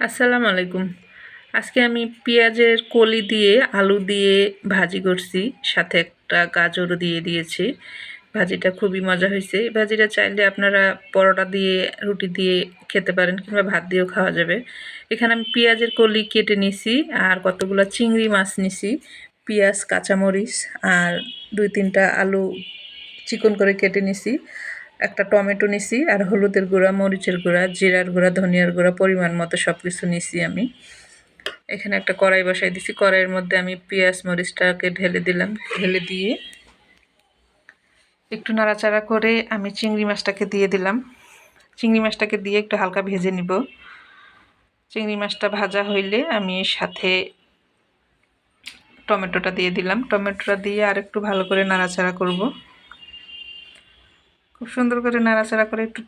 আসসালামু আলাইকুম। আজকে আমি পেঁয়াজের কলি দিয়ে আলু দিয়ে ভাজি করছি, সাথে একটা গাজরও দিয়ে দিয়েছি। ভাজিটা খুবই মজা হয়েছে। এই ভাজিটা চাইলে আপনারা পরোটা দিয়ে রুটি দিয়ে খেতে পারেন কিংবা ভাত দিয়েও খাওয়া যাবে। এখানে আমি পেঁয়াজের কলি কেটে নিছি আর কতগুলো চিংড়ি মাছ নিছি, পেঁয়াজ কাঁচামরিচ আর 2-3টা আলু চিকন করে কেটে নিছি, একটা টমেটো নিছি আর হলুদের গুঁড়া, মরিচের গুঁড়া, জিরার গুঁড়া, ধনিয়ার গুঁড়া পরিমাণ মতো সব কিছু নিছি আমি। এখানে একটা কড়াই বসাই দিছি, কড়াইয়ের মধ্যে আমি পেঁয়াজ মরিচটাকে ঢেলে দিলাম, ঢেলে দিয়ে একটু নাড়াচাড়া করে আমি চিংড়ি মাছটাকে দিয়ে দিলাম। চিংড়ি মাছটাকে দিয়ে একটু হালকা ভেজে নিব। চিংড়ি মাছটা ভাজা হইলে আমি সাথে টমেটোটা দিয়ে দিলাম। টমেটোটা দিয়ে আর একটু ভালো করে নাড়াচাড়া করব। খুব সুন্দর করে নাড়াচাড়া করে একটু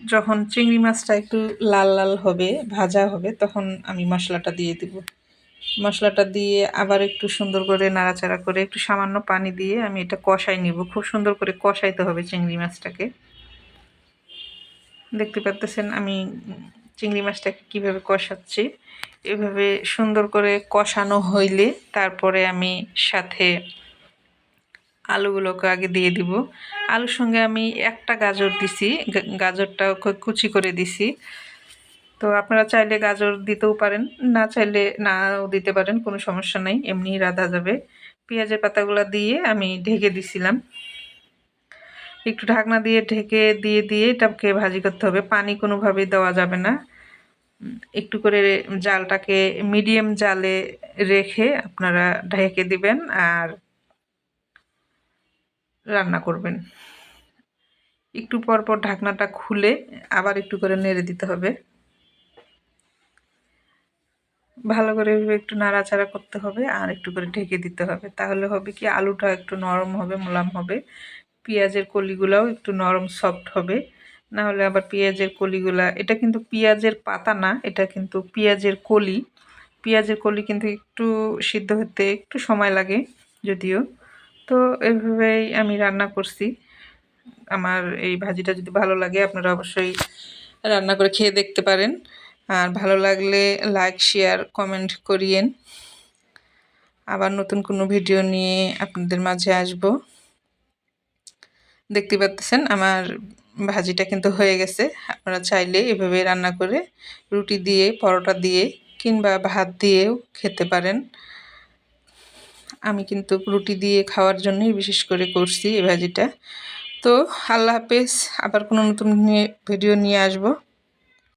যখন চিংড়ি মাছটা একটু লাল লাল হবে, ভাজা হবে, তখন আমি মশলাটা দিয়ে দিব। মশলাটা দিয়ে আবার একটু সুন্দর করে নাড়াচাড়া করে একটু সামান্য পানি দিয়ে আমি এটা কষাই নিব। খুব সুন্দর করে কষাইতে হবে চিংড়ি মাছটাকে। দেখতে পাচ্ছেন আমি চিংড়ি মাছটাকে কীভাবে কষাচ্ছি। এভাবে সুন্দর করে কষানো হইলে তারপরে আমি সাথে আলুগুলোকে আগে দিয়ে দিব। আলুর সঙ্গে আমি একটা গাজর দিছি, গাজরটা কুচি করে দিছি। তো আপনারা চাইলে গাজর দিতেও পারেন, না চাইলে নাও দিতে পারেন, কোনো সমস্যা নেই, এমনি রাঁধা যাবে। পেঁয়াজের পাতাগুলো দিয়ে আমি ঢেকে দিছিলাম। একটু ঢাকনা দিয়ে ঢেকে দিয়ে এটাকে ভাজি করতে হবে। পানি কোনোভাবেই দেওয়া যাবে না। একটু করে জালটাকে মিডিয়াম জালে রেখে আপনারা ঢেকে দিবেন আর রান্না করবেন। একটু পর পর ঢাকনাটা খুলে আবার একটু করে নেড়ে দিতে হবে। ভালো করে একটু নাড়াচাড়া করতে হবে আর একটু করে ঢেকে দিতে হবে। তাহলে হবে কি, আলুটা একটু নরম হবে, মোলায়েম হবে, পেঁয়াজের কলিগুলাও একটু নরম সফট হবে। না হলে আবার পেঁয়াজের কলিগুলা, এটা কিন্তু পেঁয়াজের পাতা না, এটা কিন্তু পেঁয়াজের কলি। পেঁয়াজের কলি কিন্তু একটু সিদ্ধ হতে একটু সময় লাগে যদিও। তো এভাবেই আমি রান্না করছি। আমার এই ভাজিটা যদি ভালো লাগে আপনারা অবশ্যই রান্না করে খেয়ে দেখতে পারেন। আর ভালো লাগলে লাইক, শেয়ার, কমেন্ট করিয়েন। আবার নতুন কোনো ভিডিও নিয়ে আপনাদের মাঝে আসব। দেখতে পাচ্ছেন আমার ভাজিটা কিন্তু হয়ে গেছে। আপনারা চাইলে এভাবে রান্না করে রুটি দিয়ে, পরোটা দিয়ে কিংবা ভাত দিয়েও খেতে পারেন। আমি কিন্তু রুটি দিয়ে খাওয়ার জন্যই বিশেষ করে করছি এই ভাজিটা। তো আল্লাহ হাফেজ, আবার কোনো নতুন ভিডিও নিয়ে আসবো।